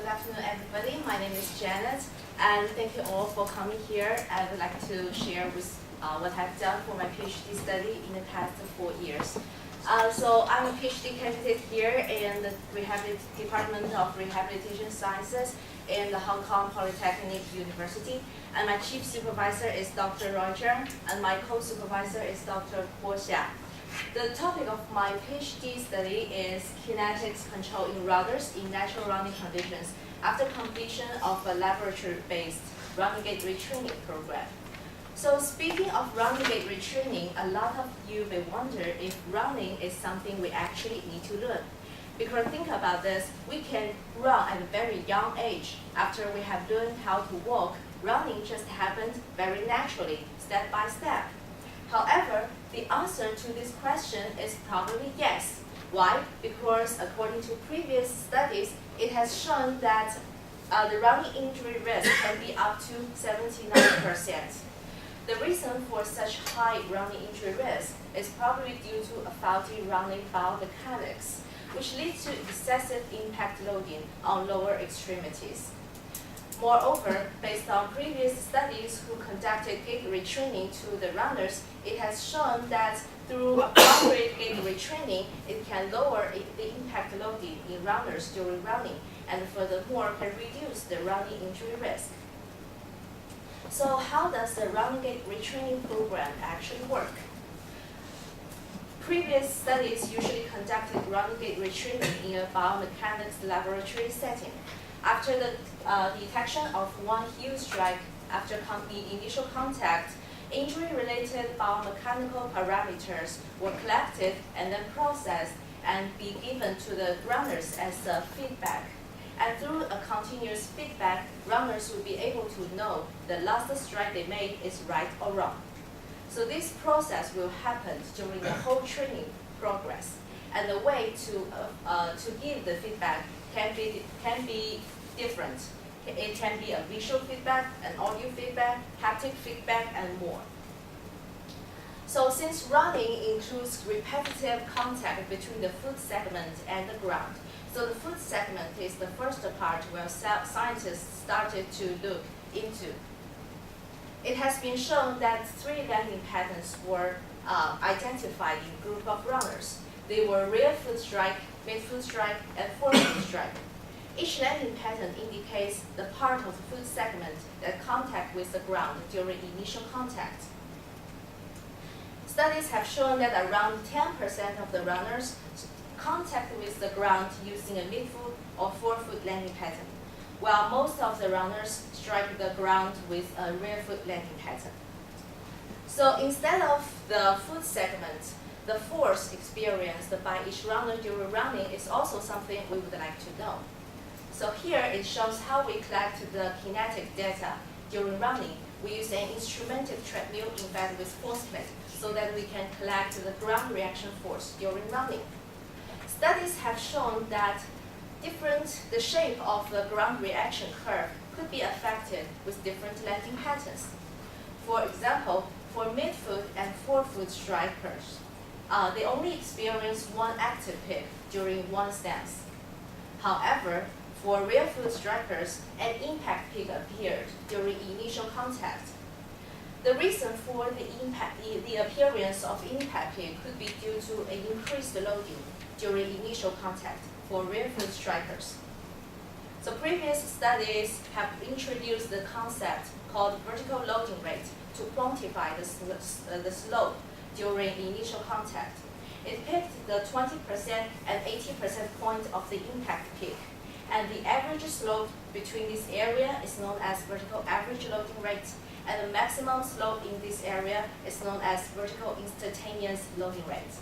Good afternoon, everybody. My name is Janet, and thank you all for coming here. I would like to share with what I've done for my PhD study in the past 4 years. So I'm a PhD candidate here in the Department of Rehabilitation Sciences in the Hong Kong Polytechnic University, and my chief supervisor is Dr. Roy Zhang, and my co-supervisor is Dr. Guo Xia. The topic of my PhD study is kinetics control in runners in natural running conditions after completion of a laboratory-based running gait retraining program. So speaking of running gait retraining, a lot of you may wonder if running is something we actually need to learn. Because think about this, we can run at a very young age. After we have learned how to walk, running just happens very naturally, step by step. However, the answer to this question is probably yes. Why? Because according to previous studies, it has shown that the running injury risk can be up to 79%. The reason for such high running injury risk is probably due to a faulty running biomechanics, which leads to excessive impact loading on lower extremities. Moreover, based on previous studies who conducted gait retraining to the runners, it has shown that through appropriate gait retraining, it can lower the impact loading in runners during running, and furthermore can reduce the running injury risk. So how does the running gait retraining program actually work? Previous studies usually conducted running gait retraining in a biomechanics laboratory setting. After the detection of one heel strike after the initial contact, injury-related biomechanical parameters were collected and then processed and be given to the runners as a feedback. And through a continuous feedback, runners will be able to know the last strike they made is right or wrong. So this process will happen during the whole training progress. And the way to give the feedback can be different. It can be a visual feedback, an audio feedback, haptic feedback, and more. So since running includes repetitive contact between the foot segment and the ground, so the foot segment is the first part where scientists started to look into. It has been shown that 3 landing patterns were identified in a group of runners. They were rear foot strike, mid foot strike, and forefoot strike. Each landing pattern indicates the part of the foot segment that contact with the ground during initial contact. Studies have shown that around 10% of the runners contact with the ground using a mid-foot or forefoot landing pattern, while most of the runners strike the ground with a rear foot landing pattern. So instead of the foot segment, the force experienced by each runner during running is also something we would like to know. So here it shows how we collect the kinetic data during running. We use an instrumented treadmill embedded with force plate so that we can collect the ground reaction force during running. Studies have shown that the shape of the ground reaction curve could be affected with different landing patterns. For example, for midfoot and forefoot strikers, they only experience one active peak during one stance. However, for rear foot strikers, an impact peak appeared during initial contact. The reason for the appearance of impact peak could be due to an increased loading during initial contact for rear foot strikers. So previous studies have introduced the concept called vertical loading rate to quantify the slope during initial contact. It picked the 20% and 80% point of the impact peak, and the average slope between this area is known as vertical average loading rate, and the maximum slope in this area is known as vertical instantaneous loading rate.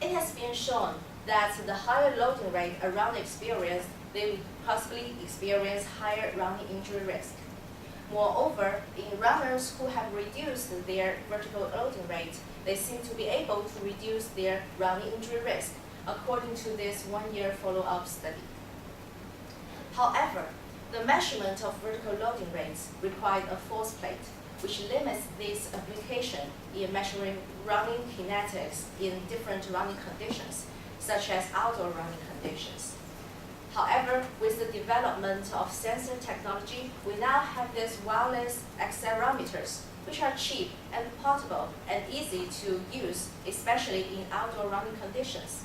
It has been shown that the higher loading rate a runner experienced, they would possibly experience higher running injury risk. Moreover, in runners who have reduced their vertical loading rate, they seem to be able to reduce their running injury risk, according to this 1-year follow-up study. However, the measurement of vertical loading rates required a force plate, which limits this application in measuring running kinetics in different running conditions, such as outdoor running conditions. However, with the development of sensor technology, we now have these wireless accelerometers, which are cheap and portable and easy to use, especially in outdoor running conditions.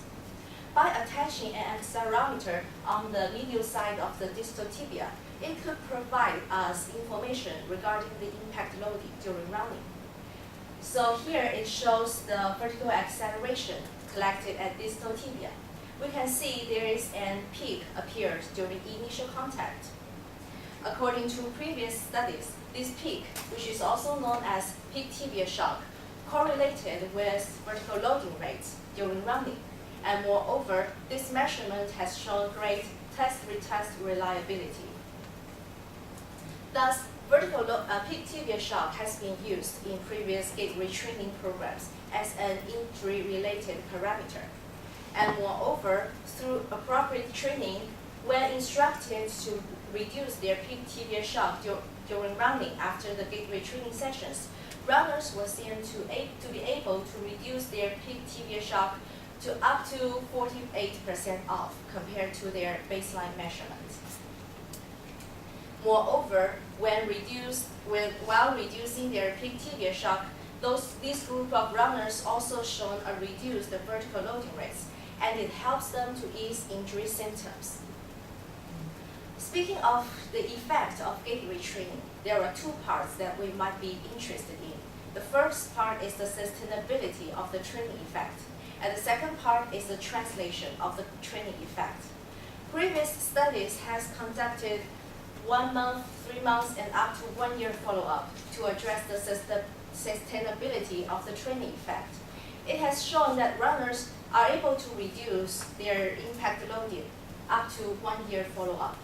By attaching an accelerometer on the medial side of the distal tibia, it could provide us information regarding the impact loading during running. So here it shows the vertical acceleration collected at distal tibia. We can see there is an peak appeared during initial contact. According to previous studies, this peak, which is also known as peak tibia shock, correlated with vertical loading rates during running. And moreover, this measurement has shown great test-retest reliability. Thus, peak tibia shock has been used in previous gait retraining programs as an injury-related parameter. And moreover, through appropriate training, when instructed to reduce their peak tibia shock during running after the gait retraining sessions, runners were seen to be able to reduce their peak tibia shock to up to 48% off compared to their baseline measurement. Moreover, while reducing their peak tibia shock, this group of runners also shown a reduced vertical loading rates, and it helps them to ease injury symptoms. Speaking of the effect of gait retraining, there are two parts that we might be interested in. The first part is the sustainability of the training effect, and the second part is the translation of the training effect. Previous studies has conducted 1 month, 3 months, and up to 1 year follow-up to address the sustainability of the training effect. It has shown that runners are able to reduce their impact loading up to 1 year follow-up.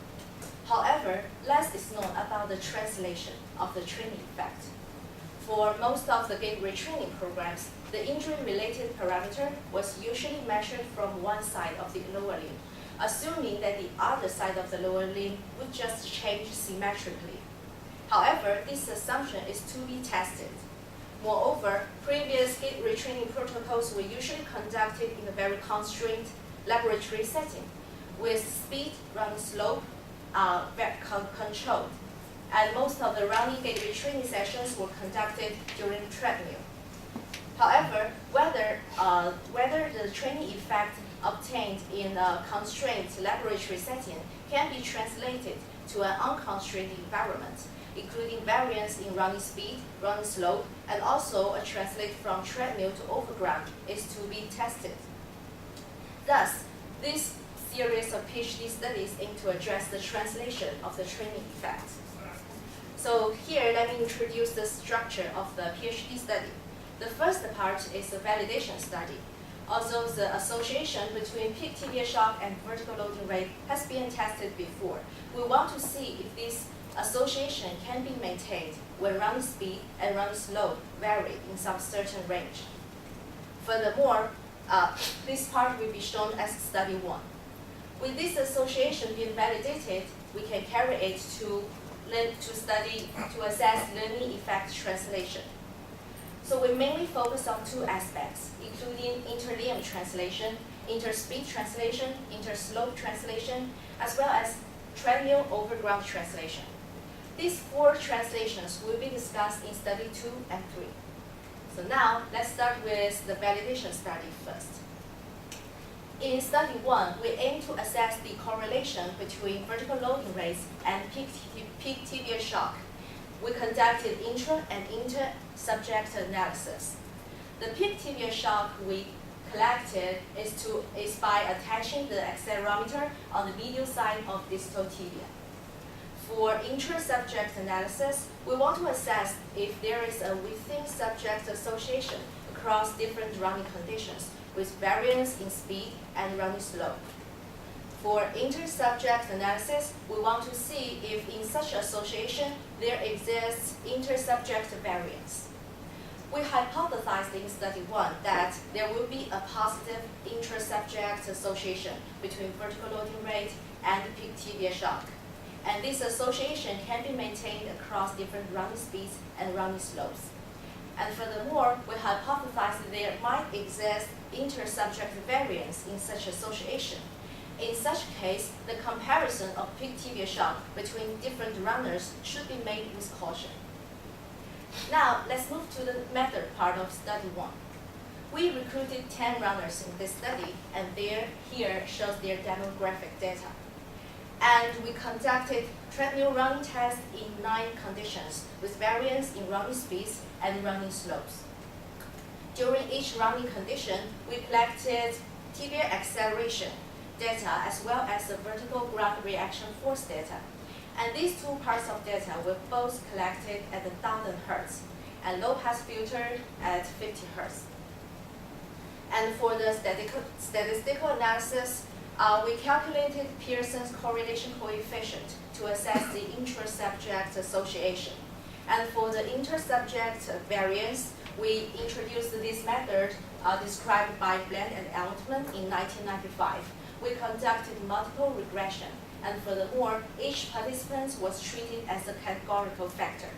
However, less is known about the translation of the training effect. For most of the gait retraining programs, the injury-related parameter was usually measured from one side of the lower limb, assuming that the other side of the lower limb would just change symmetrically. However, this assumption is to be tested. Moreover, previous gait retraining protocols were usually conducted in a very constrained laboratory setting, with speed, running slope, controlled. And most of the running gait retraining sessions were conducted during treadmill. However, whether the training effect obtained in a constrained laboratory setting can be translated to an unconstrained environment, including variance in running speed, running slope, and also a translate from treadmill to overground is to be tested. Thus, this series of PhD studies aim to address the translation of the training effect. So here, let me introduce the structure of the PhD study. The first part is the validation study. Although the association between peak tibia shock and vertical loading rate has been tested before, we want to see if this association can be maintained when running speed and running slope vary in some certain range. Furthermore, this part will be shown as study 1. With this association being validated, we can carry it to assess learning effect translation. So we mainly focus on two aspects, including inter-limb translation, inter-speed translation, inter-slope translation, as well as treadmill overground translation. These 4 translations will be discussed in study 2 and 3. So now, let's start with the validation study first. In study 1, we aim to assess the correlation between vertical loading rates and peak tibia shock. We conducted intra and inter-subject analysis. The peak tibia shock we collected is by attaching the accelerometer on the medial side of distal tibia. For intra-subject analysis, we want to assess if there is a within-subject association across different running conditions with variance in speed and running slope. For inter-subject analysis, we want to see if in such association there exists inter-subject variance. We hypothesized in study 1 that there will be a positive inter-subject association between vertical loading rate and peak tibia shock. And this association can be maintained across different running speeds and running slopes. And furthermore, we hypothesized that there might exist inter-subject variance in such association. In such case, the comparison of peak tibia shock between different runners should be made with caution. Now, let's move to the method part of study 1. We recruited 10 runners in this study, and here shows their demographic data. And we conducted treadmill running tests in 9 conditions with variance in running speeds and running slopes. During each running condition, we collected tibia acceleration data as well as the vertical ground reaction force data. And these two parts of data were both collected at 1000 Hz and low-pass filter at 50 Hz. And for the statistical analysis, we calculated Pearson's correlation coefficient to assess the inter-subject association. And for the inter-subject variance, we introduced this method described by Bland and Altman in 1995. We conducted multiple regression, and furthermore, each participant was treated as a categorical factor.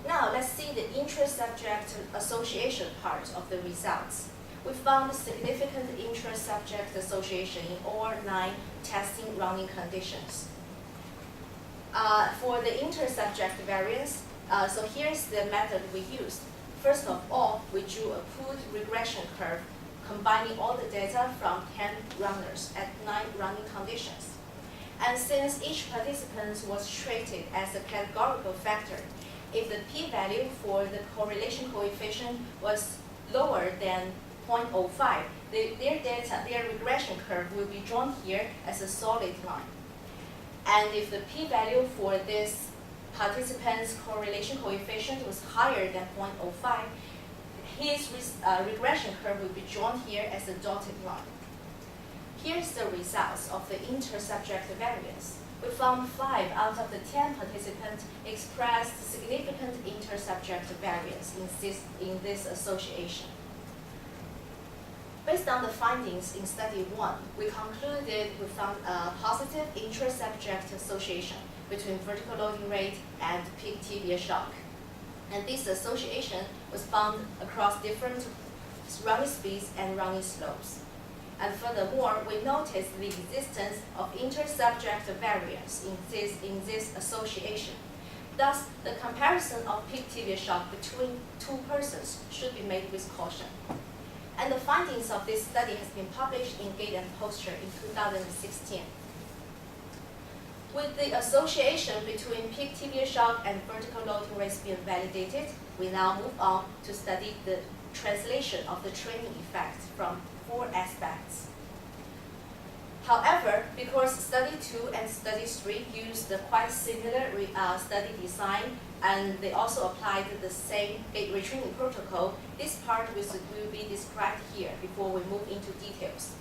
Now, let's see the intra-subject association part of the results. We found significant intra-subject association in all 9 testing running conditions. For the inter-subject variance, so here's the method we used. First of all, we drew a pooled regression curve combining all the data from 10 runners at 9 running conditions. And since each participant was treated as a categorical factor, if the p-value for the correlation coefficient was lower than 0.05, their regression curve will be drawn here as a solid line. And if the p-value for this participant's correlation coefficient was higher than 0.05, his regression curve will be drawn here as a dotted line. Here's the results of the inter-subject variance. We found 5 out of the 10 participants expressed significant inter-subject variance in this association. Based on the findings in study 1, we concluded we found a positive intra-subject association between vertical loading rate and peak tibia shock. And this association was found across different running speeds and running slopes. And furthermore, we noticed the existence of inter-subject variance in this association. Thus, the comparison of peak tibia shock between 2 persons should be made with caution. And the findings of this study has been published in Gait and Posture in 2016. With the association between peak tibia shock and vertical loading rates being validated, we now move on to study the translation of the training effect from 4 aspects. However, because study 2 and study 3 used the quite similar study design, and they also applied the same gait retraining protocol, this part will be described here before we move into details.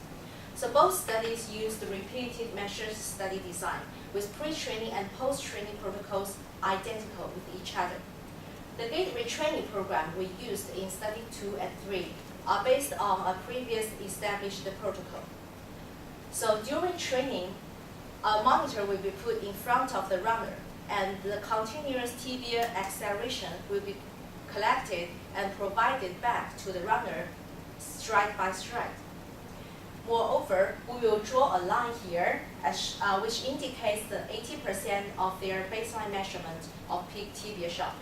So both studies used the repeated measures study design, with pre-training and post-training protocols identical with each other. The gait retraining program we used in study 2 and 3 are based on a previous established protocol. So during training, a monitor will be put in front of the runner, and the continuous tibia acceleration will be collected and provided back to the runner stride by stride. Moreover, we will draw a line here which indicates the 80% of their baseline measurement of peak tibia shock.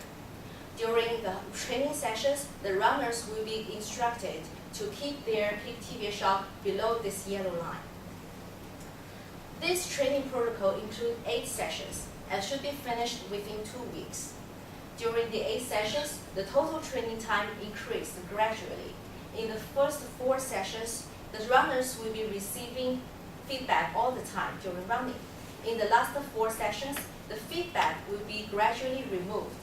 During the training sessions, the runners will be instructed to keep their peak tibia shock below this yellow line. This training protocol includes 8 sessions and should be finished within 2 weeks. During the 8 sessions, the total training time increased gradually. In the first 4 sessions, the runners will be receiving feedback all the time during running. In the last 4 sessions, the feedback will be gradually removed.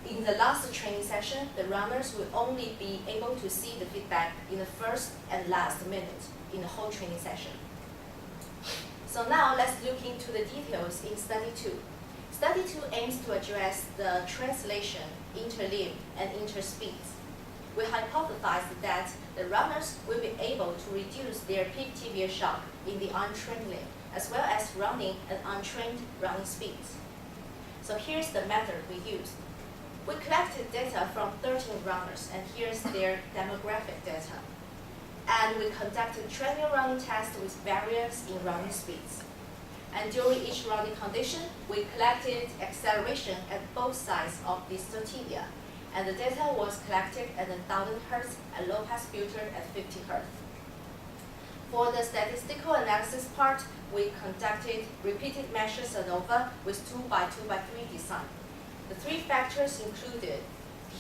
In the last training session, the runners will only be able to see the feedback in the first and last minute in the whole training session. So now let's look into the details in study 2. Study 2 aims to address the translation, interlimb, and interspeeds. We hypothesized that the runners will be able to reduce their peak tibia shock in the untrained limb, as well as running at untrained running speeds. So here's the method we used. We collected data from 13 runners, and here's their demographic data. And we conducted treadmill running tests with variance in running speeds. And during each running condition, we collected acceleration at both sides of distal tibia. And the data was collected at 1,000 Hz and low-pass filter at 50 Hz. For the statistical analysis part, we conducted repeated measures ANOVA with 2x2x3 design. The three factors included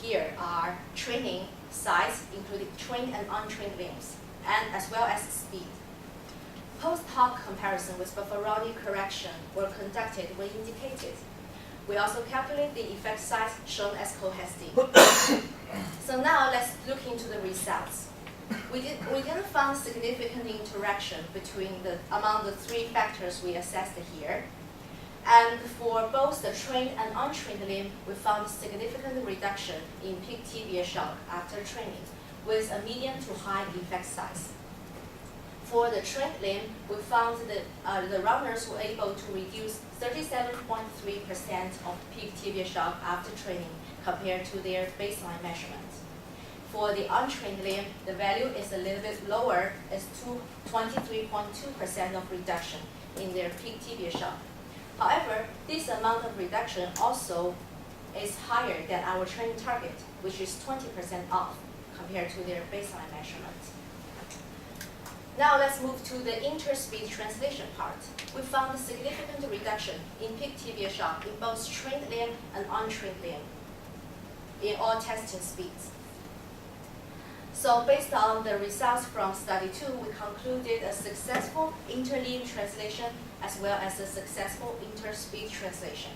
here are training, size, including trained and untrained limbs, and as well as speed. Post hoc comparison with bufferoni correction were conducted when indicated. We also calculate the effect size shown as cohesity. So now let's look into the results. We didn't find significant interaction among the three factors we assessed here. And for both the trained and untrained limb, we found significant reduction in peak tibia shock after training, with a medium to high effect size. For the trained limb, we found that the runners were able to reduce 37.3% of peak tibia shock after training compared to their baseline measurement. For the untrained limb, the value is a little bit lower, it's 23.2% of reduction in their peak tibia shock. However, this amount of reduction also is higher than our training target, which is 20% off compared to their baseline measurement. Now let's move to the interspeed translation part. We found a significant reduction in peak tibia shock in both trained limb and untrained limb in all testing speeds. So based on the results from study 2, we concluded a successful interlimb translation as well as a successful interspeed translation.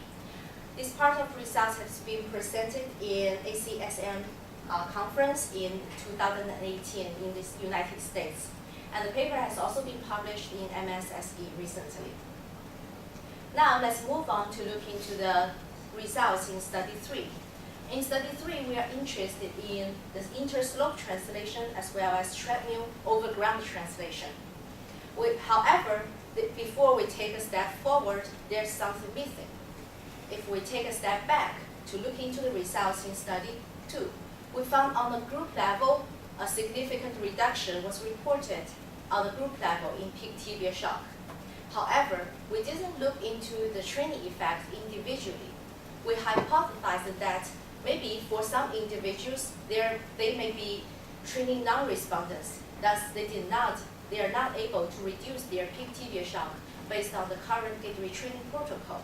This part of results has been presented in ACSM conference in 2018 in the United States. And the paper has also been published in MSSE recently. Now let's move on to look into the results in study 3. In study 3, we are interested in the interslope translation as well as treadmill over ground translation. However, before we take a step forward, there's something missing. If we take a step back to look into the results in study 2, we found on the group level, a significant reduction was reported on the group level in peak tibia shock. However, we didn't look into the training effect individually. We hypothesized that maybe for some individuals, they may be training non-responders. Thus, they are not able to reduce their peak tibia shock based on the current gait retraining protocol.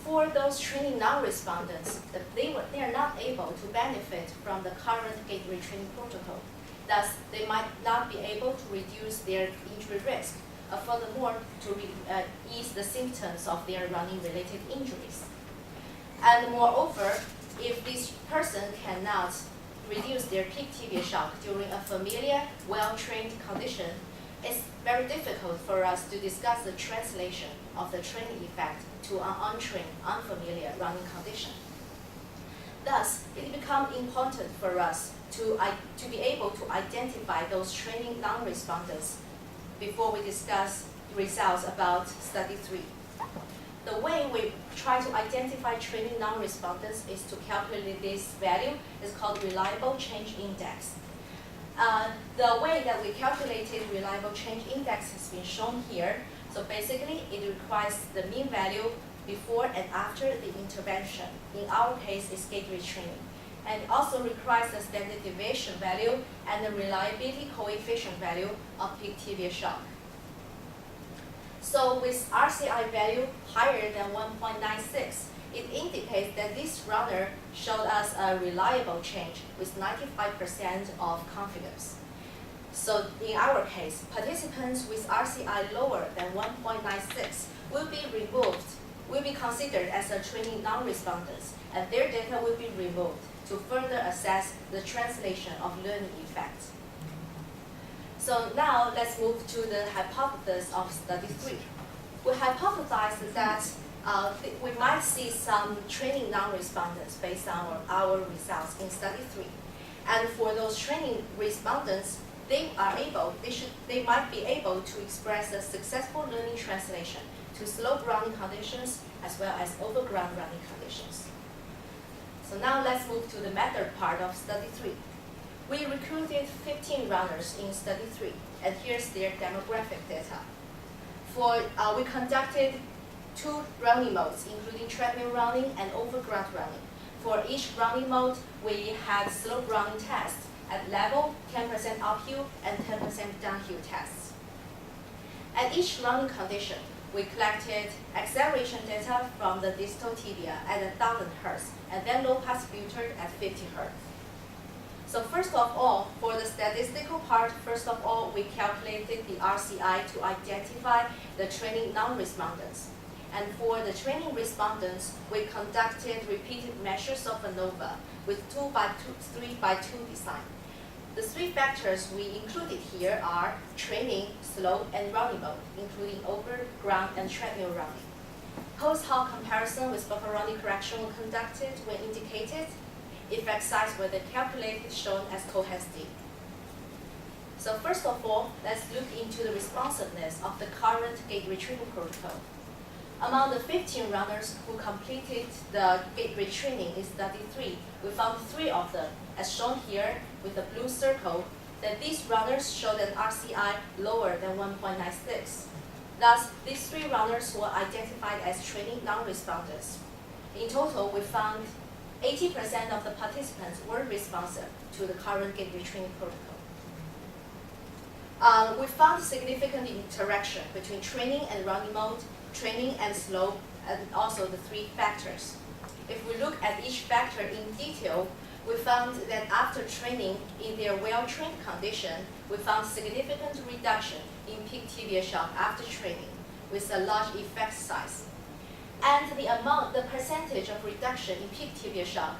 For those training non-respondents, they are not able to benefit from the current gait retraining protocol. Thus, they might not be able to reduce their injury risk, furthermore, to ease the symptoms of their running-related injuries. And moreover, if this person cannot reduce their peak tibia shock during a familiar, well-trained condition, it's very difficult for us to discuss the translation of the training effect to an untrained, unfamiliar running condition. Thus, it becomes important for us to be able to identify those training non-responders before we discuss results about study 3. The way we try to identify training non-responders is to calculate this value. It's called reliable change index. The way that we calculated reliable change index has been shown here. So basically, it requires the mean value before and after the intervention. In our case, it's gait retraining. And it also requires the standard deviation value and the reliability coefficient value of peak tibia shock. So with RCI value higher than 1.96, it indicates that this runner showed us a reliable change with 95% of confidence. So in our case, participants with RCI lower than 1.96 will be considered as a training non-responders, and their data will be removed to further assess the translation of learning effects. So now let's move to the hypothesis of study 3. We hypothesized that we might see some training non-responders based on our results in study 3. And for those training respondents, they might be able to express a successful learning translation to slope running conditions as well as overground running conditions. So now let's move to the method part of study 3. We recruited 15 runners in study 3, and here's their demographic data. We conducted 2 running modes, including treadmill running and overground running. For each running mode, we had slope running tests at level, 10% uphill, and 10% downhill tests. At each running condition, we collected acceleration data from the distal tibia at 1,000 Hz, and then low-pass filtered at 50 Hz. So first of all, for the statistical part, we calculated the RCI to identify the training non-respondents. And for the training respondents, we conducted repeated measures of ANOVA with 3x2 design. The 3 factors we included here are training, slope, and running mode, including overground and treadmill running. Post-hoc comparison with buffer running correction were conducted when indicated. Effect size were then calculated, shown as cohort D. So first of all, let's look into the responsiveness of the current gait retraining protocol. Among the 15 runners who completed the gait retraining in study 3, we found 3 of them, as shown here with the blue circle, that these runners showed an RCI lower than 1.96. Thus, these 3 runners were identified as training non-responders. In total, we found 80% of the participants were responsive to the current gait retraining protocol. We found significant interaction between training and running mode, training and slope, and also the 3 factors. If we look at each factor in detail, we found that after training in their well-trained condition, we found significant reduction in peak tibia shock after training with a large effect size. And the percentage of reduction in peak tibia shock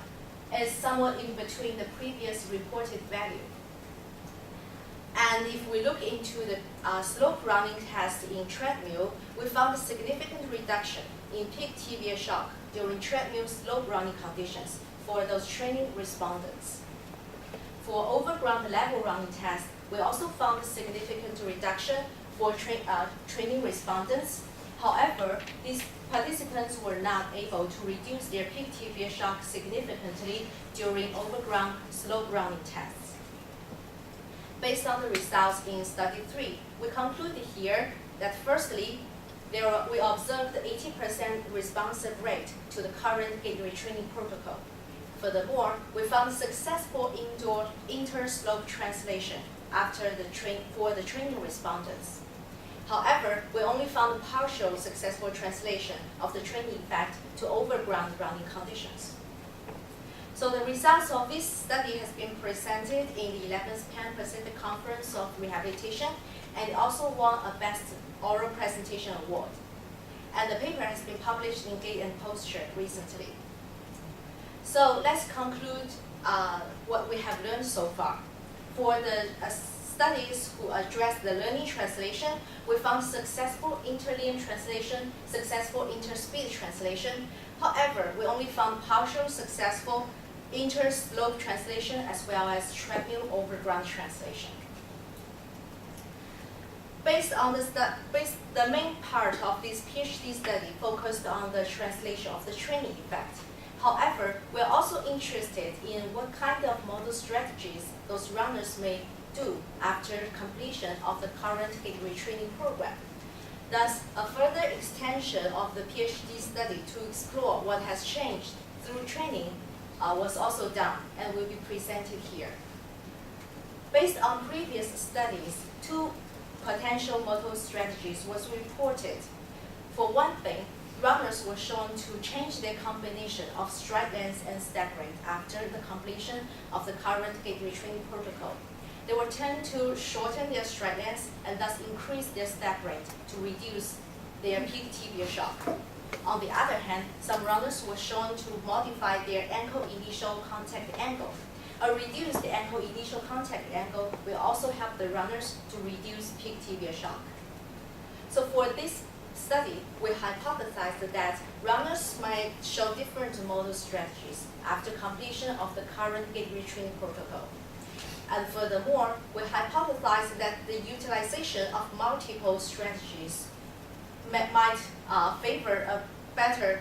is somewhat in between the previous reported value. And if we look into the slope running test in treadmill, we found a significant reduction in peak tibia shock during treadmill slope running conditions for those training respondents. For overground level running test, we also found a significant reduction for training respondents. However, these participants were not able to reduce their peak tibia shock significantly during overground slope running tests. Based on the results in study 3, we concluded here that firstly, we observed 80% responsive rate to the current gait retraining protocol. Furthermore, we found successful indoor inter-slope translation for the training respondents. However, we only found partial successful translation of the training effect to overground running conditions. So the results of this study has been presented in the 11th Pan-Pacific Conference of Rehabilitation, and it also won a Best Oral Presentation Award. And the paper has been published in Gait and Posture recently. So let's conclude what we have learned so far. For the studies who address the learning translation, we found successful interlimb translation, successful interspeed translation. However, we only found partial successful interslope translation as well as treadmill overground translation. The main part of this PhD study focused on the translation of the training effect. However, we're also interested in what kind of model strategies those runners may do after completion of the current gait retraining program. Thus, a further extension of the PhD study to explore what has changed through training was also done and will be presented here. Based on previous studies, 2 potential model strategies was reported. For one thing, runners were shown to change their combination of stride length and step rate after the completion of the current gait retraining protocol. They were tend to shorten their stride length and thus increase their step rate to reduce their peak tibia shock. On the other hand, some runners were shown to modify their ankle initial contact angle. A reduced ankle initial contact angle will also help the runners to reduce peak tibia shock. So for this study, we hypothesized that runners might show different model strategies after completion of the current gait retraining protocol. And furthermore, we hypothesized that the utilization of multiple strategies might favor a better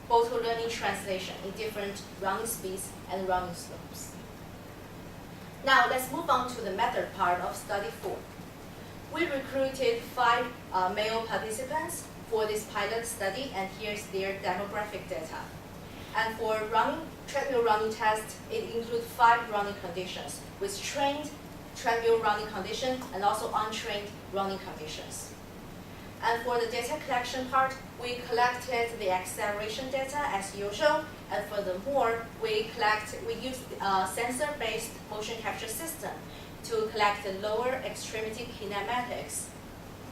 photo learning translation in different running speeds and running slopes. Now let's move on to the method part of study 4. We recruited 5 male participants for this pilot study, and here's their demographic data. And for treadmill running test, it includes 5 running conditions, with trained treadmill running condition and also untrained running conditions. And for the data collection part, we collected the acceleration data as usual, and furthermore, we used a sensor-based motion capture system to collect the lower extremity kinematics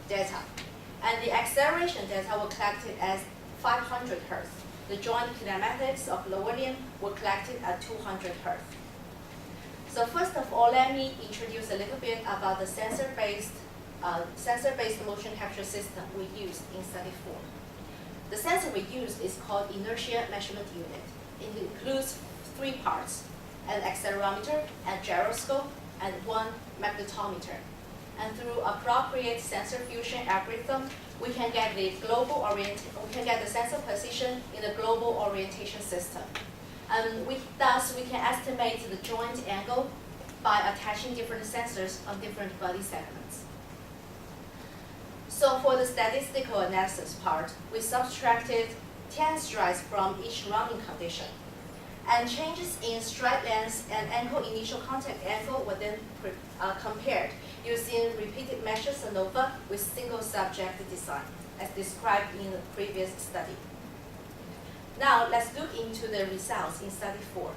data. And the acceleration data were collected as 500 Hz. The joint kinematics of lower limb were collected at 200 Hz. So first of all, let me introduce a little bit about the sensor-based motion capture system we used in study 4. The sensor we used is called inertia measurement unit. It includes 3 parts: an accelerometer, a gyroscope, and 1 magnetometer. And through appropriate sensor fusion algorithm, we can get the sensor position in the global orientation system. And thus we can estimate the joint angle by attaching different sensors on different body segments. So for the statistical analysis part, we subtracted 10 strides from each running condition. And changes in stride length and ankle initial contact angle were then compared using repeated measures ANOVA with single subject design, as described in the previous study. Now let's look into the results in study 4.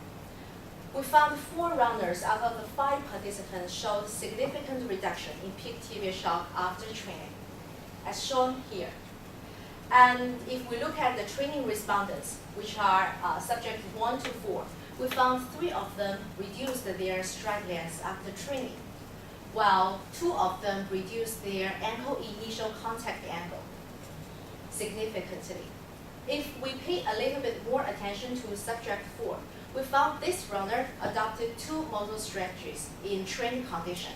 We found 4 runners out of the 5 participants showed significant reduction in peak tibia shock after training, as shown here. And if we look at the training respondents, which are subject 1 to 4, we found 3 of them reduced their stride length after training, while 2 of them reduced their ankle initial contact angle significantly. If we pay a little bit more attention to subject 4, we found this runner adopted 2 motor strategies in training condition.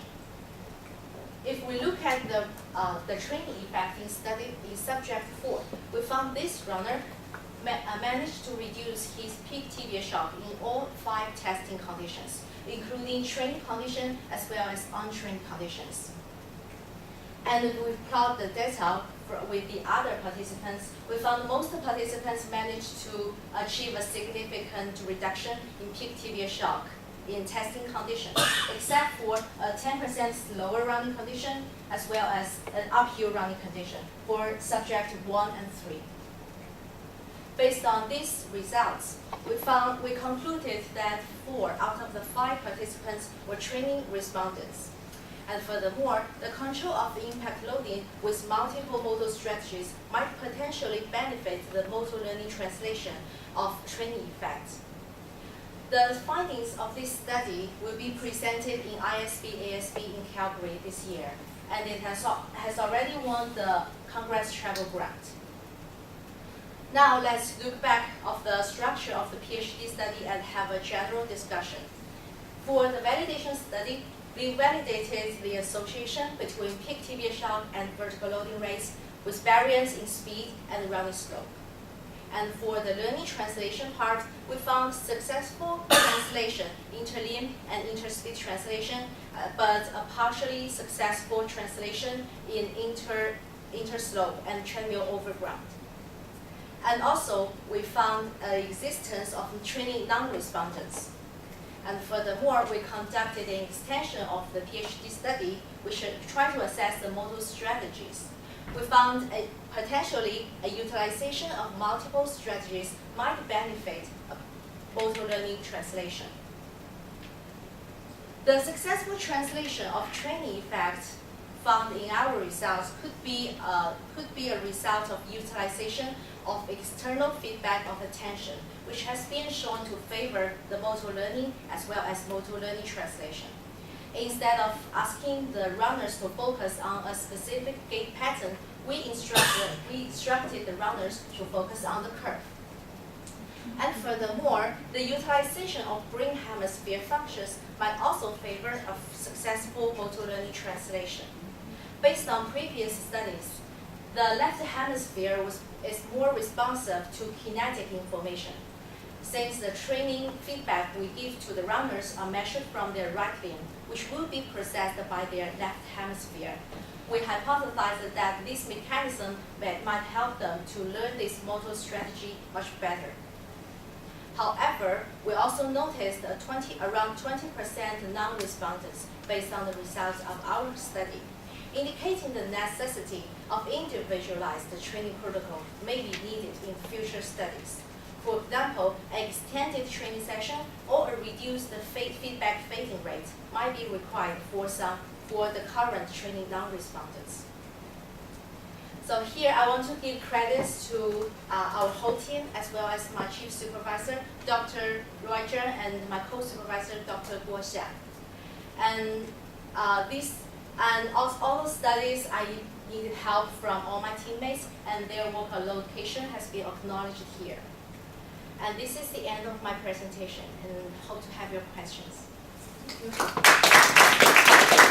If we look at the training effect in subject 4, we found this runner managed to reduce his peak tibia shock in all 5 testing conditions, including trained condition as well as untrained conditions. And we plot the data with the other participants. We found most participants managed to achieve a significant reduction in peak tibia shock in testing conditions, except for a 10% slower running condition as well as an uphill running condition for subject 1 and 3. Based on these results, we concluded that 4 out of the 5 participants were training respondents. And furthermore, the control of the impact loading with multiple motor strategies might potentially benefit the motor learning translation of training effects. The findings of this study will be presented in ISB-ASB in Calgary this year, and it has already won the Congress Travel Grant. Now let's look back of the structure of the PhD study and have a general discussion. For the validation study, we validated the association between peak tibia shock and vertical loading rates with variance in speed and running slope. And for the learning translation part, we found successful translation, interlimb and interspeed translation, but a partially successful translation in interslope and treadmill overground. And also, we found existence of training non-respondents. And furthermore, we conducted an extension of the PhD study, which tried to assess the motor strategies. We found potentially a utilization of multiple strategies might benefit motor learning translation. The successful translation of training effects found in our results could be a result of utilization of external feedback of attention, which has been shown to favor the motor learning as well as motor learning translation. Instead of asking the runners to focus on a specific gait pattern, we instructed the runners to focus on the curve. And furthermore, the utilization of brain hemisphere functions might also favor a successful motor learning translation. Based on previous studies, the left hemisphere is more responsive to kinetic information. since the training feedback we give to the runners are measured from their right limb, which will be processed by their left hemisphere. We hypothesized that this mechanism might help them to learn this motor strategy much better. However, we also noticed around 20% non-respondents based on the results of our study, indicating the necessity of individualized training protocol may be needed in future studies. For example, an extended training session or a reduced feedback fading rate might be required for the current training non-respondents. So here I want to give credits to our whole team, as well as my chief supervisor, Dr. Roy Zheng, and my co-supervisor, Dr. Guo Xia. And all the studies I needed help from all my teammates, and their work allocation has been acknowledged here. And this is the end of my presentation, and hope to have your questions. Thank you.